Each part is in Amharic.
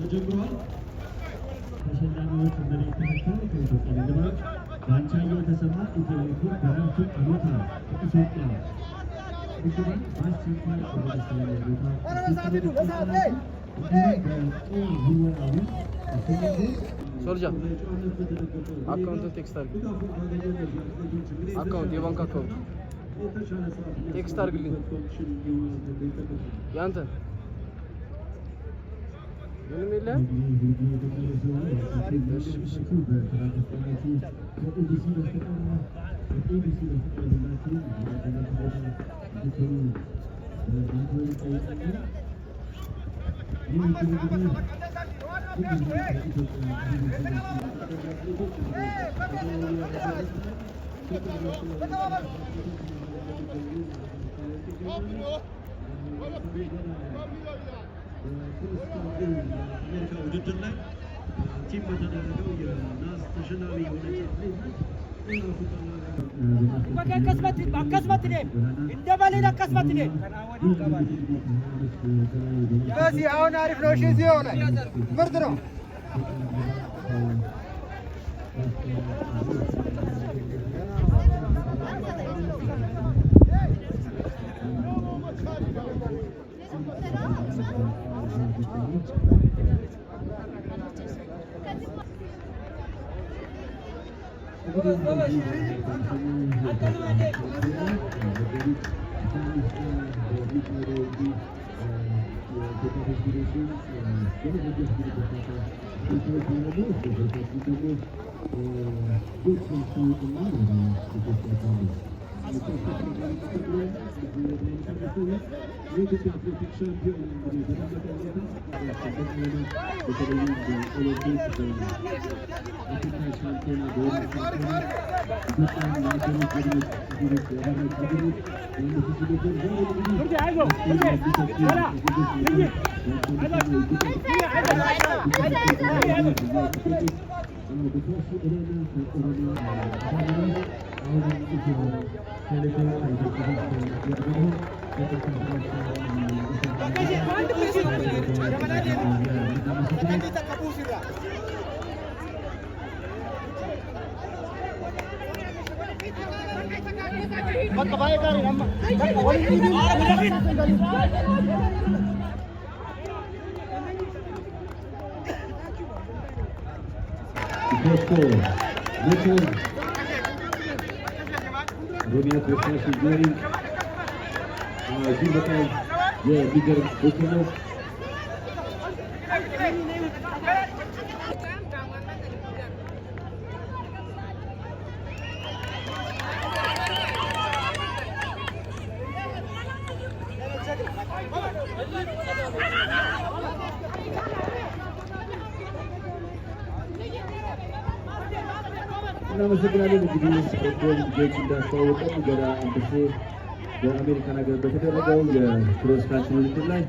ተጀምሯል። ተሸላሚዎች እንደሚከተለው ከኢትዮጵያ ንግድ ባንክ ባንቻየሁ ተሰማ ኢትዮሌኮም በረፍት ቦታ ኢትዮጵያ ንግድ ባንክ በአስቸኳይ ወደተስተያየ ቦታ ሶልጃ አካውንቱን ቴክስት አድርግ። አካውንት የባንክ አካውንት ቴክስት አድርግልኝ። ያንተ ምንም የለህም? ውድድር ላይ ቲም በተደረገው የናስ ተሸላሚ የሆነች በዚህ አሁን አሪፍ ነው። እሺ እዚህ ሆነ ምርጥ ነው። ሮሚያ ፕሮፌሽናል ኢንጂነሪንግ እዚህ በጣም የሚገርም ቦታ ነው። እናመሰግናለን። እንግዲህ ስፖርት ልጆች እንዳስተዋወቀን ገና አንበሴ በአሜሪካን ሀገር በተደረገው የክሮስ ካንትሪ ውድድር ላይ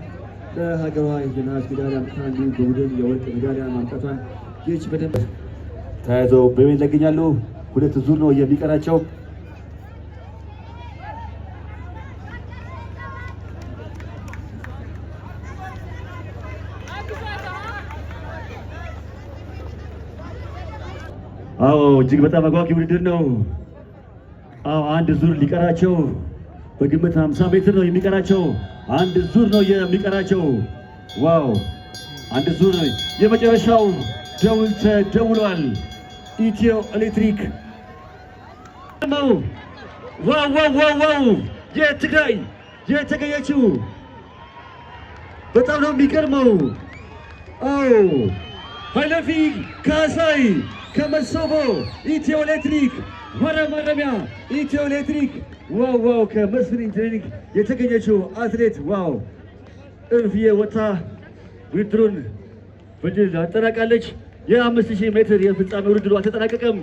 ለሀገሯ የነሐስ ሜዳሊያ አምጥታ እንዲሁም በቡድን የወርቅ ሜዳሊያ ማምጣቷን ይህች በደንብ ተያይዘው በሜዳ ላይ ይገኛሉ። ሁለት ዙር ነው የሚቀራቸው። አዎ እጅግ በጣም አጓጊ ውድድር ነው። አዎ አንድ ዙር ሊቀራቸው በግምት 50 ሜትር ነው የሚቀራቸው። አንድ ዙር ነው የሚቀራቸው። ዋው አንድ ዙር ነው የመጨረሻው። ደውል ተደውሏል። ኢትዮ ኤሌክትሪክ ነው። ዋው ዋው ዋው ዋው የትግራይ የተገኘችው በጣም ነው የሚገርመው። አዎ ኃይለፊ ካሳይ ከመሶቦ ኢትዮ ኤሌክትሪክ ወረ ማረሚያ ኢትዮ ኤሌክትሪክ ዋው ዋው ከመስፍን ኢንጂነሪንግ የተገኘችው አትሌት ዋው እልፍዬ ወታ ውድድሩን በድል አጠናቃለች። የ5000 ሜትር የፍጻሜ ውድድሩ አልተጠናቀቀም።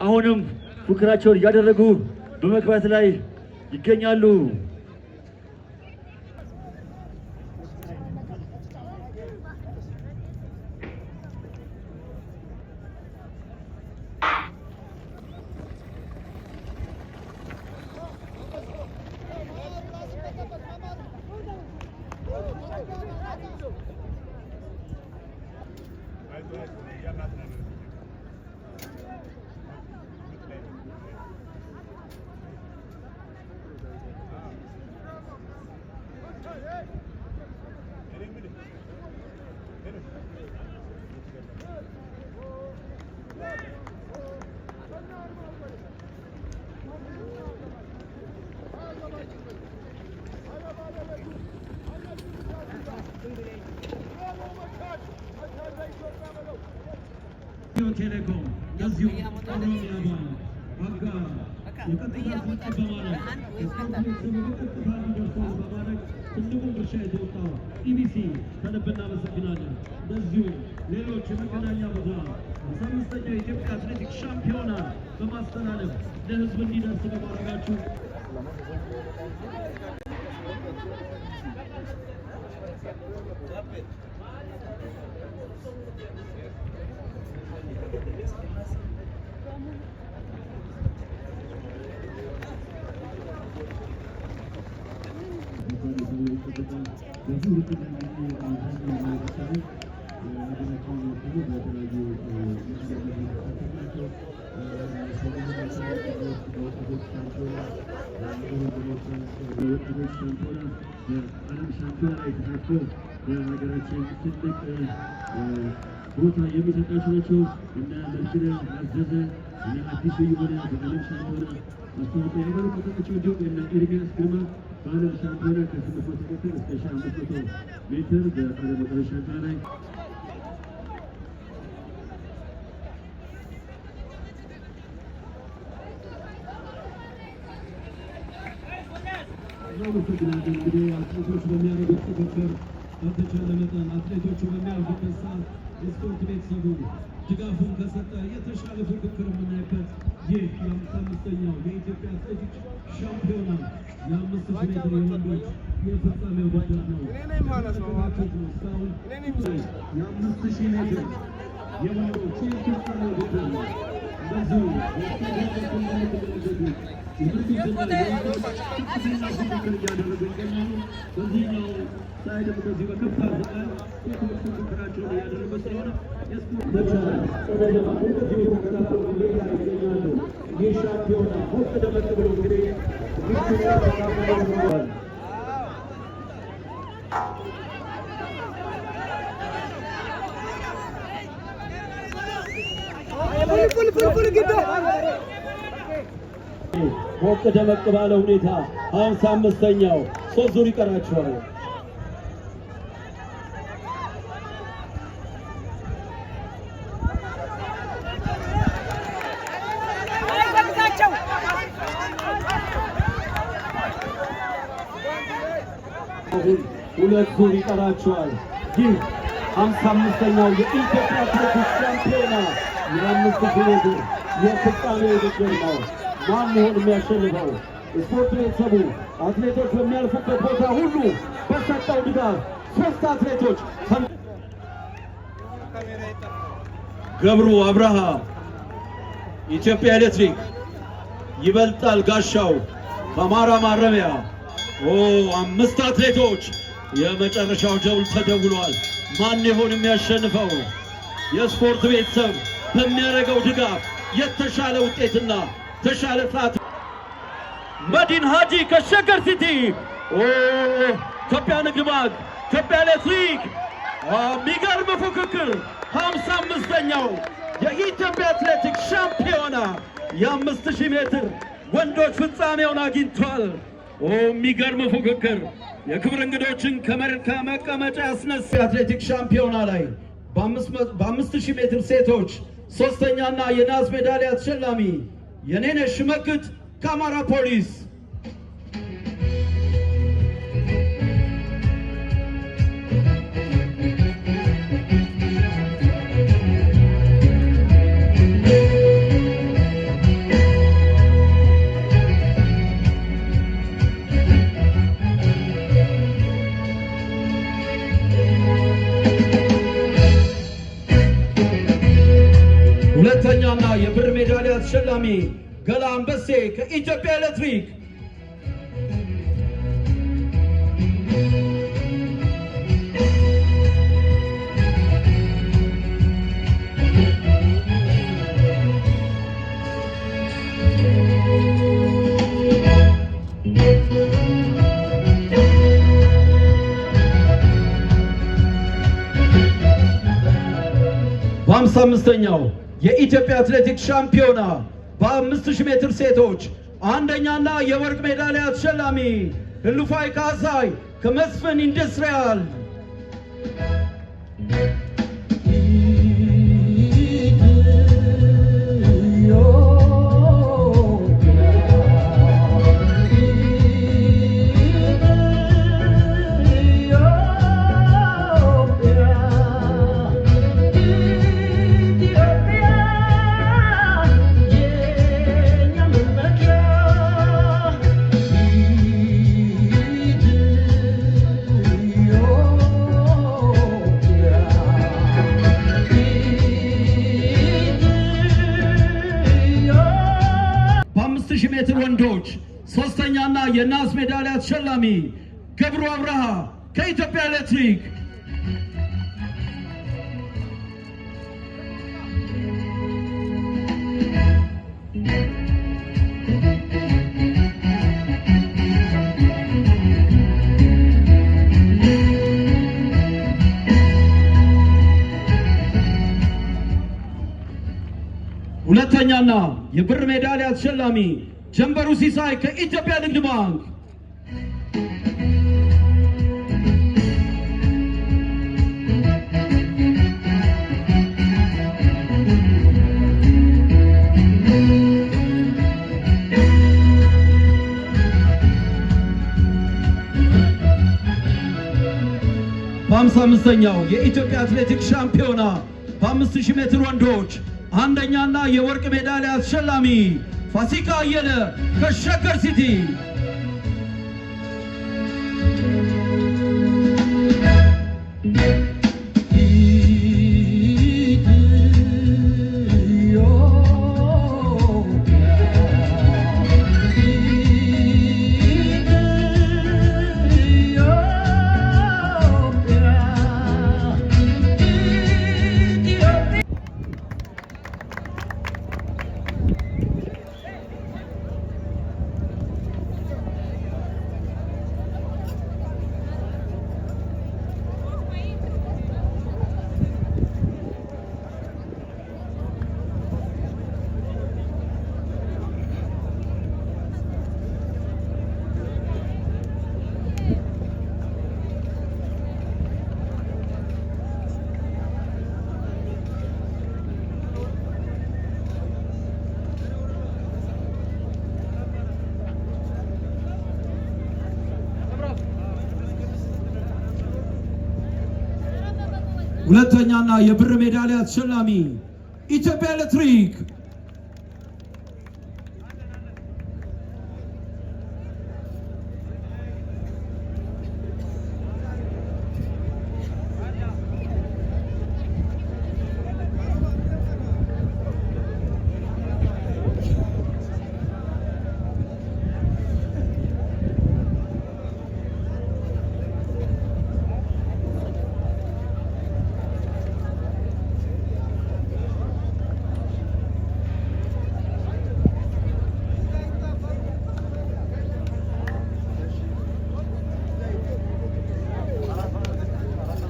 አሁንም ፉክራቸውን እያደረጉ በመግባት ላይ ይገኛሉ። ቴሌኮም ለዚሁ ኦሮሚያ ባንክ አጋር የቀጥታ ስርጭት በማድረግ የስፖርት ቤተሰቡ በቀጥታ እንዲደርሰው በማድረግ ትልቁን ድርሻ የተወጣው ኢቢሲ ከልብ እናመሰግናለን። ለዚሁም ሌሎች የመገናኛ ብዙኃን 15ኛው የኢትዮጵያ አትሌቲክስ ሻምፒዮና በማስተላለፍ ለሕዝብ እንዲደርስ በማድረጋችሁ በሀገራችን ትልቅ ቦታ የሚሰጣቸው ናቸው። እነ መልክነ አዘዘ እነ አዲሱ የሆነ በዓለም ሻምፒዮና አስተዋጽኦ ያደረጉ ናቸው። እንዲሁም እነ ኤርሚያስ ግርማ በዓለም ሻምፒዮና ከ800 ሜትር እስከ 1500 ሜትር በዓለም አቀፍ ሻምፒዮና ላይ እንግዲህ አትሌቶች በሚያደርጉት ፉክክር በተቻለ መጠን አትሌቶቹ በሚያልፉበት ሰዓት የስፖርት ቤተሰቡ ድጋፉን ከሰጠ የተሻለ ፉክክር የምናይበት ይህ የ55ኛው የኢትዮጵያ አትሌቲክስ ሻምፒዮና የ5000 ሜትር የወንዶች የፍጻሜ ውድድር ነው። እስካሁን የ5000 ሜትር የወንዶች የፍጻሜ ውድድር ነው። በዚሁ እያደረጉ ይገኛሉ። በዚህኛው ሳይድም በዚህ በከፍታ ፍቃድ ሴቶች ፉክክራቸውን እያደረጉ ስለሆነ መቻል ጸደደማ በዚሁ ተከታተሉ ይገኛሉ። ይህ ሻምፒዮና ሞቅ ደመቅ ብሎ እንግዲህ ተካፍለዋል። ሞቅ ደመቅ ባለ ሁኔታ 55ኛው 3 ዙር ይቀራቸዋል። ሁለት ዙር ይቀራቸዋል። ይህ 55ኛው የኢትዮጵያ አትሌቲክስ ሻምፒዮና የ5000 ሜትር የፍጻሜ ውድድር ነው። ማን መሆን የሚያሸንፈው? ስፖርት ቤተሰቡ አትሌቶች በሚያልፉበት ቦታ ሁሉ በሰጠው ድጋፍ 3 አትሌቶች ገብሩ አብርሃ፣ ኢትዮጵያ ኤሌክትሪክ፣ ይበልጣል ጋሻው በአማራ ማረሚያ 5 አትሌቶች የመጨረሻው ደውል ተደውሏል። ማን ይሆን የሚያሸንፈው? የስፖርት ቤተሰብ በሚያደርገው ድጋፍ የተሻለ ውጤትና ተሻለ ሰዓት መዲን ሃጂ ከሸገር ሲቲ ኢትዮጵያ ንግድ ባንክ፣ ኢትዮጵያ ኤሌክትሪክ የሚገርም ፉክክር 55ኛው የኢትዮጵያ አትሌቲክስ ሻምፒዮና የ5000 ሜትር ወንዶች ፍጻሜውን አግኝቷል። የሚገርም ፉክክር የክብር እንግዶችን ከመቀመጫ ያስነሳ አትሌቲክስ ሻምፒዮና ላይ በ5000 ሜትር ሴቶች ሶስተኛና የናስ ሜዳሊያ ተሸላሚ የኔነሽ ሽመክት ከአማራ ፖሊስ ሁለተኛና የብር ሜዳሊያ ተሸላሚ ገላ አንበሴ ከኢትዮጵያ ኤሌክትሪክ በ55ኛው የኢትዮጵያ አትሌቲክስ ሻምፒዮና በ5000 ሜትር ሴቶች አንደኛና የወርቅ ሜዳሊያ ተሸላሚ ህሉፋይ ካሳይ ከመስፍን ኢንዱስትሪያል ሜትር ወንዶች ሶስተኛና የናስ ሜዳሊያ ተሸላሚ ገብሩ አብርሃ ከኢትዮጵያ ኤሌክትሪክ ሁለተኛና የብር ሜዳሊያ ተሸላሚ ጀንበሩ ሲሳይ ከኢትዮጵያ ንግድ ባንክ በ55ኛው የኢትዮጵያ አትሌቲክስ ሻምፒዮና በ5000 ሜትር ወንዶች አንደኛና የወርቅ ሜዳሊያ ተሸላሚ ፋሲካ አየለ ከሸገር ሲቲ ሁለተኛና የብር ሜዳሊያ ተሸላሚ ኢትዮጵያ ኤሌክትሪክ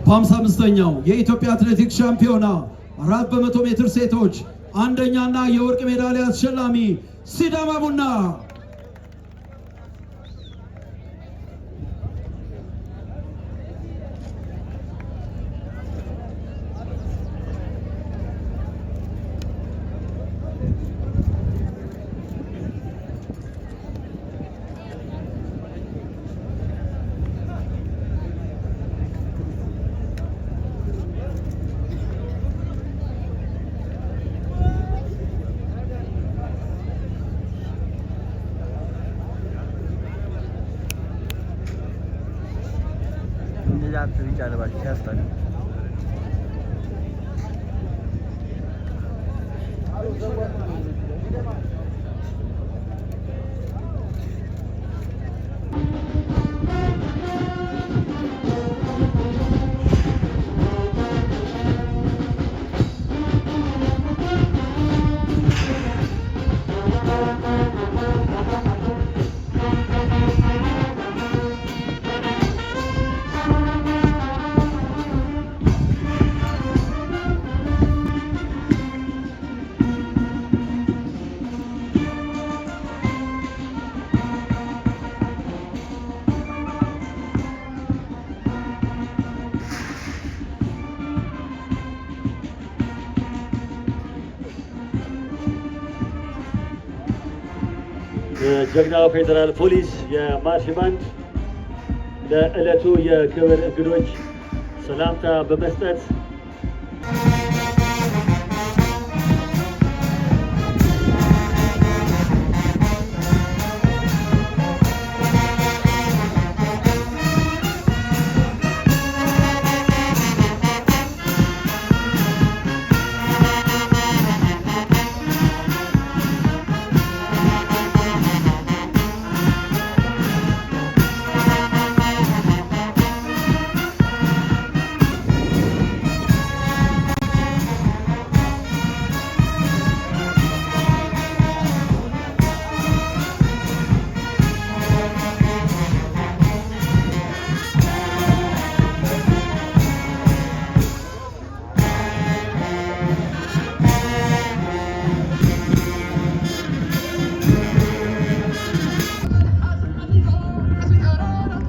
በ55ኛው የኢትዮጵያ አትሌቲክስ ሻምፒዮና 400 ሜትር ሴቶች አንደኛና የወርቅ ሜዳሊያ ተሸላሚ ሲዳማ ቡና ጀግናው ፌዴራል ፖሊስ የማርሽ ባንድ ለዕለቱ የክብር እንግዶች ሰላምታ በመስጠት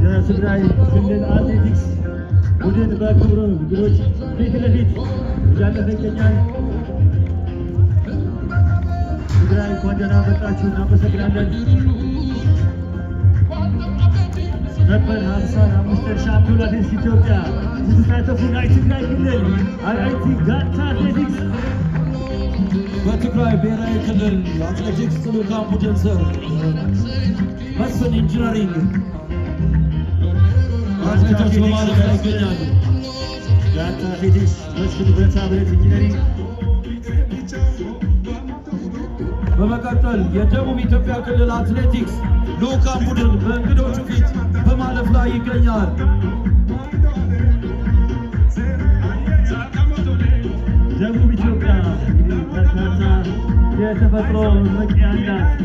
የትግራይ ክልል አትሌቲክስ ቡድን በክብር እንግዶች ፊት ለፊት እያለፈ ይገኛል። ትግራይ እንኳን ደህና መጣችሁ፣ እናመሰግናለን። ነበር 55 ሻምፒዮና ቴኒስ ኢትዮጵያ ስትሳተፉ ናይ ትግራይ ክልል አርአይቲ ጋንታ አትሌቲክስ በትግራይ ብሔራዊ ክልል አትሌቲክስ ልዑካን ቡድን ስር መስፍን ኢንጂነሪንግ አትሌቶች በማለፍ ላይ ይገኛሉ። ጋንታ አትሌቲክስ መስፍን ብረታ ብረት ኢንጂነሪንግ። በመቀጠል የደቡብ ኢትዮጵያ ክልል አትሌቲክስ ልዑካን ቡድን በእንግዶቹ ፊት በማለፍ ላይ ይገኛል። ደቡብ ኢትዮጵያ እንግዲህ በርካታ የተፈጥሮ መቂያ አላት።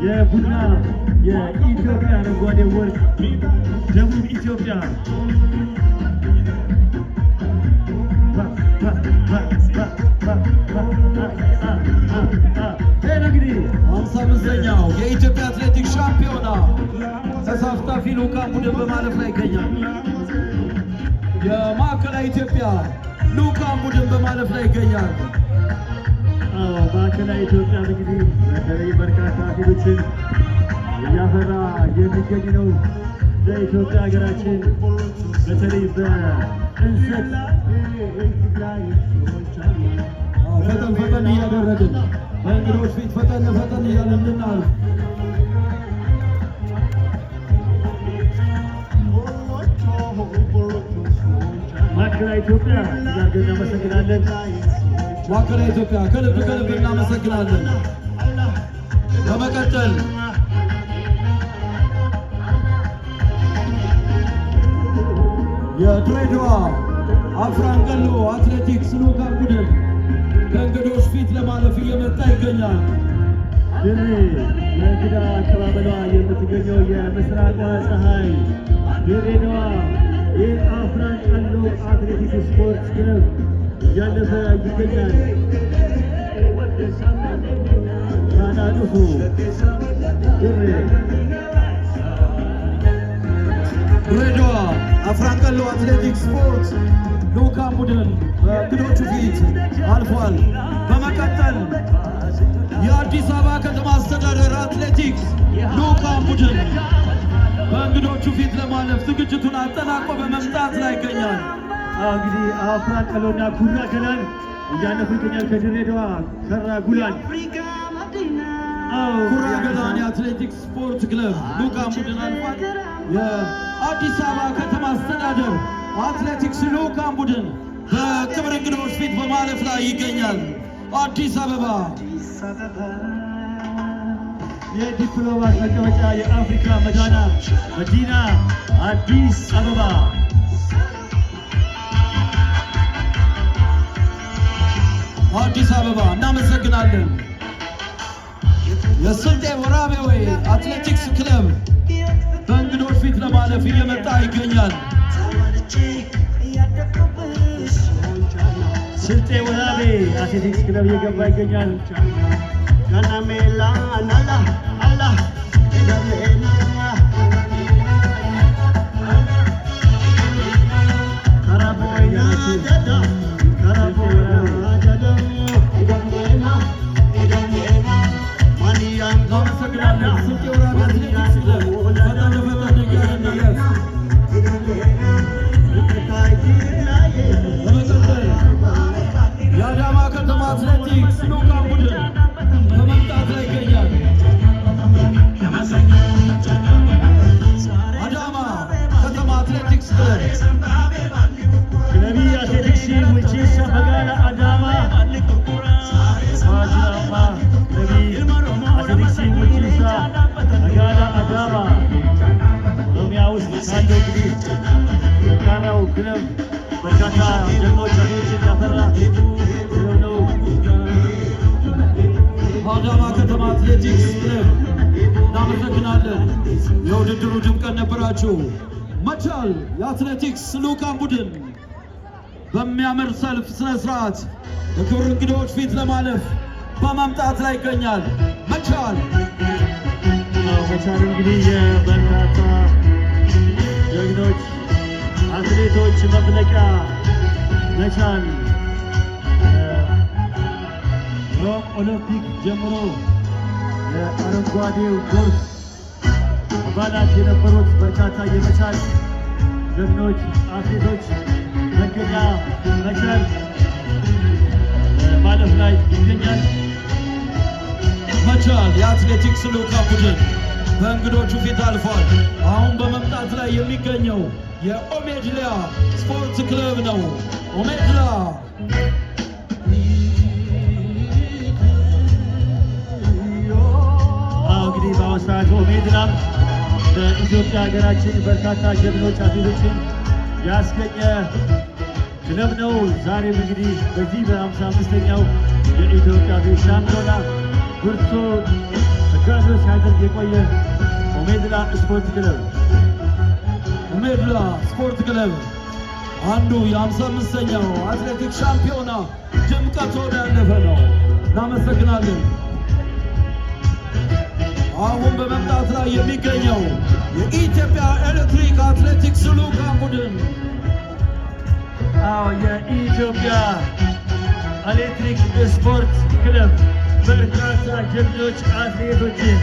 የቡና የኢትዮጵያ አረንጓዴ ወርቅ ደቡብ ኢትዮጵያ እንግዲህ 55ኛው የኢትዮጵያ አትሌቲክስ ሻምፒዮና ተሳታፊ ልዑካን ቡድን በማለፍ ላይ ይገኛል። የማዕከላዊ ኢትዮጵያ ልዑካን ቡድን በማለፍ ላይ ይገኛል። ማዕከላዊ ኢትዮጵያ እንግዲህ በተለይ በርካታ አትሌቶችን እያፈራ የሚገኝ ነው። በኢትዮጵያ ሀገራችን በተለይ በእንሰት ፈጠን ፈጠን እያደረግን በእንግዶች ፊት ፈጠን ፈጠን እያልን እንድናልፍ ማዕከላዊ ኢትዮጵያ እያገ እናመሰግናለን። ማዕከላዊ ኢትዮጵያ ከልብ ከልብ እናመሰግናለን። በመቀጠል የድሬዳዋ አፍራንቀሎ አትሌቲክስ ልዑካን ቡድን ከእንግዶች ፊት ለማለፍ እየመጣ ይገኛል። ድሬ ለእንግዳ አቀባበሏ የምትገኘው የምስራቅ ፀሐይ ድሬዳዋ የአፍራንቀሎ አትሌቲክስ ስፖርት ክለብ እያለፈ ይገኛል። ታናዱፉ ድሬ ድሬዳዋ አፍራንቀሎ አትሌቲክስ ስፖርት ልዑካን ቡድን በእንግዶቹ ፊት አልፏል። በመቀጠል የአዲስ አበባ ከተማ አስተዳደር አትሌቲክስ ልዑካን ቡድን በእንግዶቹ ፊት ለማለፍ ዝግጅቱን አጠናቆ በመምጣት ላይ ይገኛል። እንግዲህ አፍራንቀሎና ኩራ ገላን እያለፉ ይገኛል። ከድሬዳዋ ከራ ጉላን ኩራ ገላን የአትሌቲክስ ስፖርት ክለብ ልዑካን ቡድን አልፏል። የአዲስ አበባ ከተማ አስተዳደር አትሌቲክስ ልዑካን ቡድን በክብር እንግዶች ፊት በማለፍ ላይ ይገኛል። አዲስ አበባ የዲፕሎማት መቀመጫ የአፍሪካ መዲና አዲስ አበባ አዲስ አበባ እናመሰግናለን። የስልጤ ወራቤዌ አትሌቲክስ ክለብ በእንግዶች ፊት ለማለፍ እየመጣ ይገኛል። ስልጤ ወራቤ አትሌቲክስ ክለብ እየገባ ይገኛል። እናመሰግናለን። አትሌቲክስ ልዑካን ቡድን በመምጣት ላይ ይገኛል። አዳማ ከተማ አትሌቲክስ ክለብ አትሌቲክስ ቡልቺሳ መጋላ አዳማ ማጅራማ ክለብ አትሌቲክስ ቡልቺሳ መጋላ አዳማ ኦሮሚያ ውስጥ ካለው እንግዲህ ጠንካራው ክለብ በርካታ ጀግኖች አትሌቶችን ያፈራ ክለብ ነው። አዳማ ከተማ አትሌቲክስ ክለብ እናመሰግናለን። የውድድሩ ድምቀት ነበራችሁ። መቻል የአትሌቲክስ ልዑካን ቡድን በሚያምር ሰልፍ ስነ ስርዓት በክብር እንግዶች ፊት ለማለፍ በመምጣት ላይ ይገኛል። መቻል መቻል እንግዲህ የበርካታ ጀግኖች አትሌቶች መፍለቂያ መቻል ሮም ኦሎምፒክ ጀምሮ የአረንጓዴው ጎርፍ አባላት የነበሩት በርካታ የመቻል ጀግኖች አትሌቶች መገኛ መቻል ማለፍ ላይ ይገኛል። መቻል የአትሌቲክስ ልዑካን ቡድን በእንግዶቹ ፊት አልፏል። አሁን በመምጣት ላይ የሚገኘው የኦሜድላ ስፖርት ክለብ ነው። ኦሜድላ እንግዲህ በአሁኑ ሰዓት ኦሜድላ በኢትዮጵያ ሀገራችን በርካታ ጀግኖች አትሌቶችን ያስገኘ ክለብ ነው። ዛሬም እንግዲህ በዚህ በ55ኛው የኢትዮጵያ አትሌቲክስ ሻምፒዮና ብርቱ ተጋድሎ ሲያደርግ የቆየ ኦሜድላ ስፖርት ክለብ ኦሜድላ ስፖርት ክለብ አንዱ የ55ኛው አትሌቲክስ ሻምፒዮና ድምቀት ሆኖ ያለፈ ነው። እናመሰግናለን። አሁን በመምጣት ላይ የሚገኘው የኢትዮጵያ ኤሌክትሪክ አትሌቲክስ ልዑካን ቡድን የኢትዮጵያ ኤሌክትሪክ ስፖርት ክለብ በርካታ ጀግኖች አትሌቶችን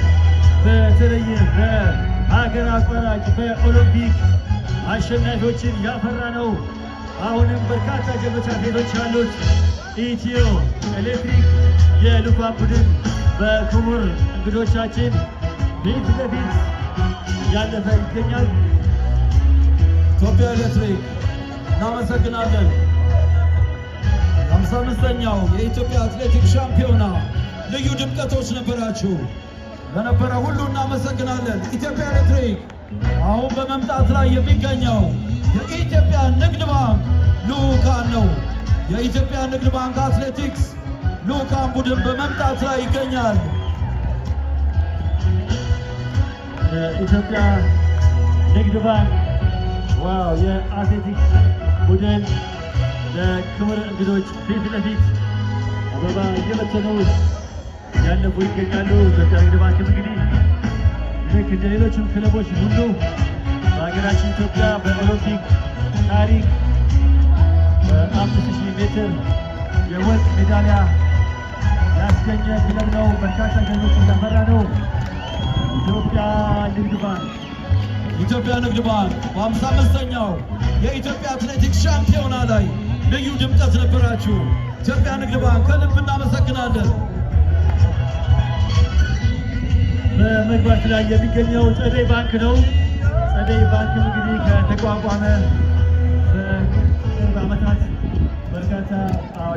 በተለይም በሀገር አቋራጭ በኦሎምፒክ አሸናፊዎችን ያፈራ ነው። አሁንም በርካታ ጀግኖች አትሌቶች ያሉት ኢትዮ ኤሌክትሪክ የልዑካን ቡድን በክቡር እንግዶቻችን ፊት ለፊት ያለፈ ይገኛል። ኢትዮጵያ ኤሌክትሪክ እናመሰግናለን። 55ኛው የኢትዮጵያ አትሌቲክስ ሻምፒዮና ልዩ ድምቀቶች ነበራችሁ። ለነበረ ሁሉ እናመሰግናለን። ኢትዮጵያ ኤሌክትሪክ አሁን በመምጣት ላይ የሚገኘው የኢትዮጵያ ንግድ ባንክ ልዑካን ነው። የኢትዮጵያ ንግድ ባንክ አትሌቲክስ ልዑካን ቡድን በመምጣት ላይ ይገኛል። የኢትዮጵያ ንግድ ባንክ የአትሌቲክስ ቡድን ለክብር እንግዶች ፊት ለፊት አበባ እየበተኑ ያለፉ ይገኛሉ። ኢትዮጵያ ንግድ ባንክም እንግዲህ ልክ እንደ ሌሎችም ክለቦች ሁሉ በሀገራችን ኢትዮጵያ በኦሎምፒክ ታሪክ በ5000 ሜትር የወርቅ ሜዳሊያ ያስገኘ ክለብ ነው። በርካታ ጀግኖች ያፈራ ነው። ኢትዮጵያ ንግድ ባንክ በ55ኛው የኢትዮጵያ አትሌቲክስ ሻምፒዮና ላይ ልዩ ድምቀት ነበራችሁ። ኢትዮጵያ ንግድ ባንክ ከልብ እናመሰግናለን። በመግባት ላይ የሚገኘው ጸደይ ባንክ ነው። ጸደይ ባንክ እንግዲህ ከተቋቋመ በቅርብ ዓመታት በርካታ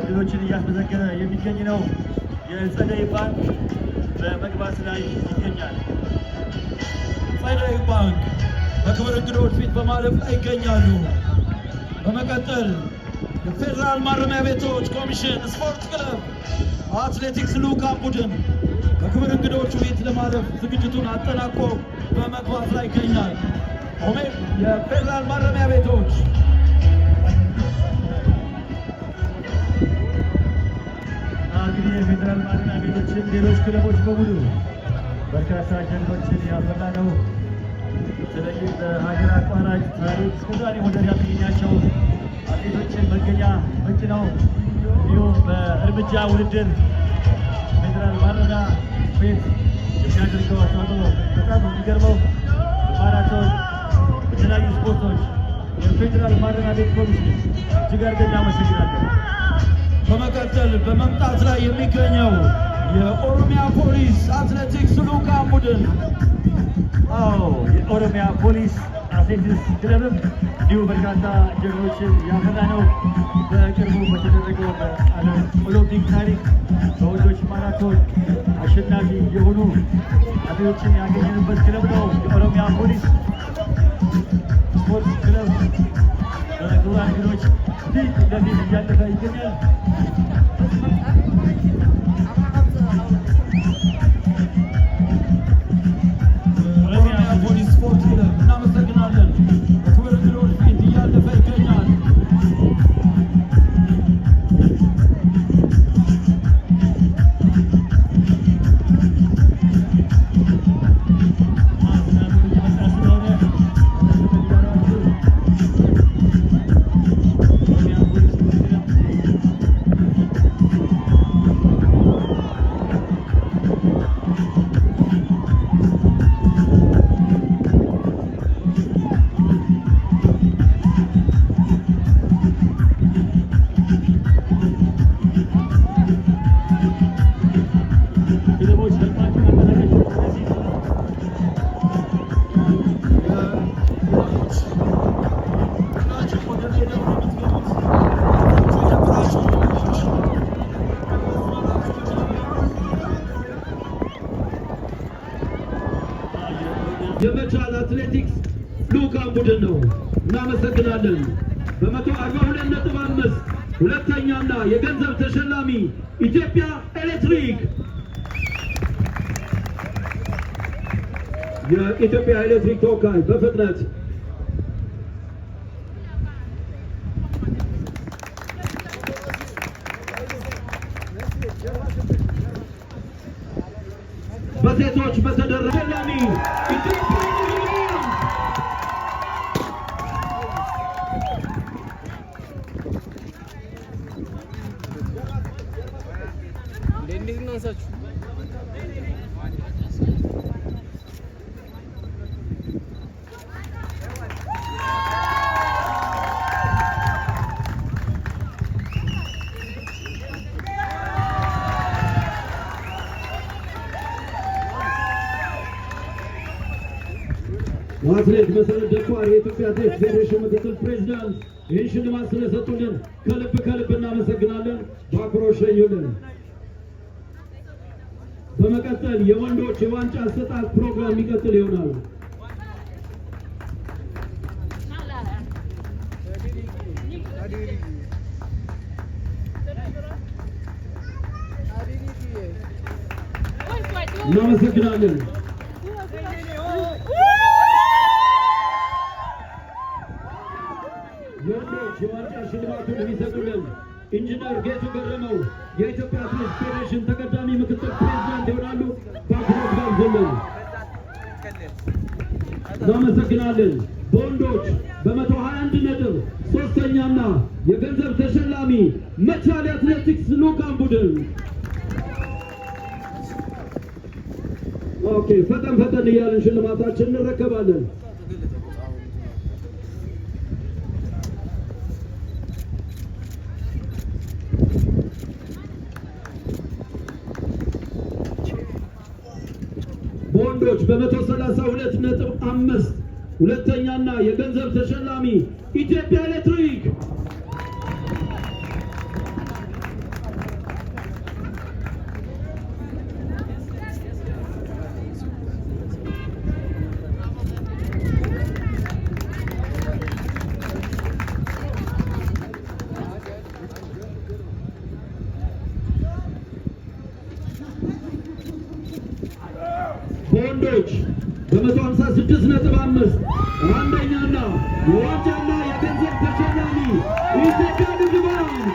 ድሎችን እያስመዘገበ የሚገኝ ነው። የጸደይ ባንክ በመግባት ላይ ይገኛል። ጸደይ ባንክ በክብር እንግዶች ፊት በማለፍ ላይ ይገኛሉ። በመቀጠል የፌዴራል ማረሚያ ቤቶች ኮሚሽን ስፖርት ክለብ አትሌቲክስ ልዑካን ቡድን በክብር እንግዶቹ ፊት ለማለፍ ዝግጅቱን አጠናቆ በመግባት ላይ ይገኛል። የፌዴራል ማረሚያ ቤቶች እንግዲህ የፌዴራል ማረሚያ ቤቶችን ሌሎች ክለቦች በሙሉ በርካታ ጀግኖችን ያፈራ ነው። በተለይም በሀገር አቋራጭ ታሪክ እስከዛሬ ወደር ያልተገኛቸው አትሌቶችን መገኛ ምንጭ ነው። እንዲሁም በእርምጃ ውድድር ፌዴራል ማረሚያ ቤት የሚያደርገው አስተዋጽኦ በጣም የሚገርመው። ማራቶን፣ በተለያዩ ስፖርቶች የፌዴራል ማረሚያ ቤት ኮሚሽን እጅግ አድርገን እናመሰግናለን። በመቀጠል በመምጣት ላይ የሚገኘው የኦሮሚያ ፖሊስ አትሌቲክስ ልዑካን ቡድን የኦሮሚያ ፖሊስ አትሌቲክስ ክለብም እንዲሁ በርካታ ጀግኖችን ያፈራ ነው። በቅርቡ በተደረገው በዓለም ኦሎምፒክ ታሪክ በወንዶች ማራቶን አሸናፊ የሆኑ አትሌቶችን ያገኘንበት ክለብ ነው። የኦሮሚያ ፖሊስ ስፖርት ክለብ በክቡራን እንግዶች ፊት ለፊት እያለፈ ይገኛል። ፖሊስ ስፖርት ክለብ እናመሰግናለን። በክብር እንግዶች ፊት እያለፈ ይገኛል። የመቻል አትሌቲክስ ልዑካን ቡድን ነው። እናመሰግናለን። በ142.5 ሁለተኛና የገንዘብ ተሸላሚ ኢትዮጵያ ኤሌክትሪክ። የኢትዮጵያ ኤሌክትሪክ ተወካይ በፍጥነት በሴቶች በተደረገ ተሸላሚ ኢትዮጵያ አትሌት መሰረት ደፋር የኢትዮጵያ አትሌቲክስ ፌዴሬሽን ምክትል ፕሬዝዳንት ይህን ሽልማት ስለሰጡልን ከልብ እናመሰግናለን። በአክብሮት ሸኙልን። በመቀጠል የወንዶች የዋንጫ አሰጣጥ ፕሮግራም የሚቀጥል ይሆናል። እናመሰግናለን። የወንዶች የዋንጫ ሽልማቱን የሚሰጡልን ኢንጂነር ጌቱ ገረመው የኢትዮጵያ አትሌቲክስ ፌዴሬሽን ተቀዳሚ ምክትል ፕሬዝዳንት ይሆናሉ። በአክብሮት ጋብዘልን። እናመሰግናለን። በወንዶች በ121 ነጥብ ሶስተኛና የገንዘብ ተሸላሚ መቻል አትሌቲክስ ልዑካን ቡድን። ኦኬ፣ ፈጠን እያልን ሽልማታችን እንረከባለን። በወንዶች በ132.5 ሁለተኛና የገንዘብ ተሸላሚ ኢትዮጵያ ኤሌክትሪክ። በወንዶች በ156.5 አንደኛና የዋንጫና የገንዘብ ተሸላሚ ኢትዮጵያ ንግድ ባንክ።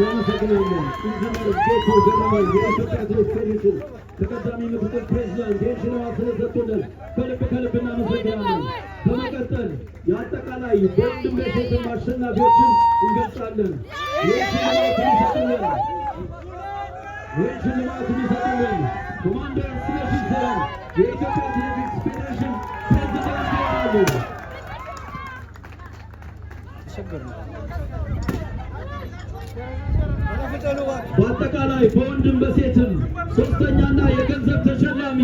እናመሰግናለን። ኢንጂነር ጌቱ ገረመው የኢትዮጵያ አትሌቲክስ ፌዴሬሽን ተቀዳሚ ምክትል ፕሬዚዳንት ይህን ሽልማት ስለሰጡልን ከልብ እናመሰግናለን። በመቀጠል የአጠቃላይ በወንድም በሴትም አሸናፊዎችን እንገልጻለን። ይህን ሽልማት የሚሰጡልን ኮማንደር ስለሺ ሰላም የኢትዮጵያ አትሌቲክስ ፌዴሬሽን ፕሬዚዳንት ይሆናሉ። በአጠቃላይ በወንድም በሴትም ሶስተኛና የገንዘብ ተሸላሚ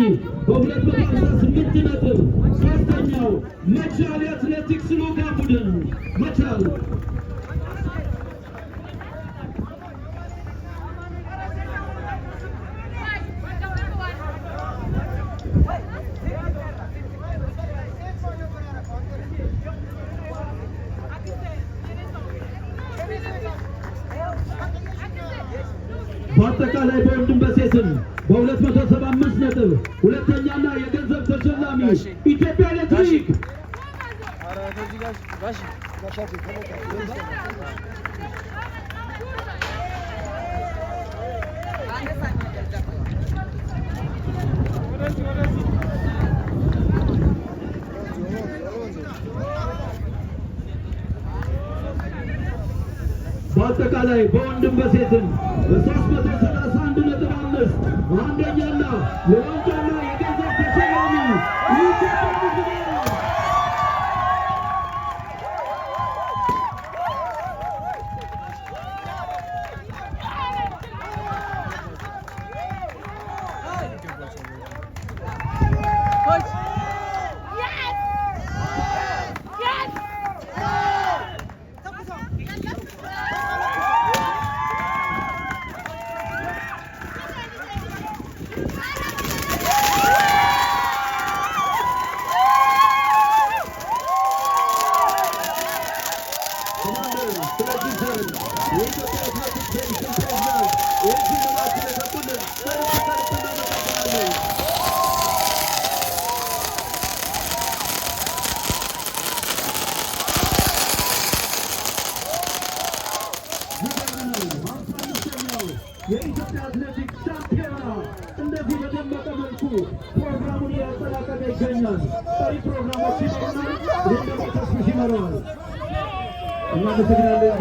በ258 ነጥብ ሶስተኛው መቻል የአትሌቲክስ ልዑካን ቡድን መቻል በአጠቃላይ በወንድም በሴትም በ275 ነጥብ ሁለተኛና የገንዘብ ተሸላሚ ኢትዮጵያ ኤሌክትሪክ በአጠቃላይ በወንድም በሴትም በ331 ነጥብ 5 አንደኛና የዋንጫና የገንዘብ ተሸላሚ ኢትዮጵያ የኢትዮጵያ አትሌቲክስ ሻምፒዮና እንደዚህ በደመቀ መልኩ ፕሮግራሙን እያጠናቀቀ ይገኛል። ቀሪ ፕሮግራሞች ይኖሩናል። ይህን ደግሞ ተስፍሽ ይመራዋል። እናመሰግናለን።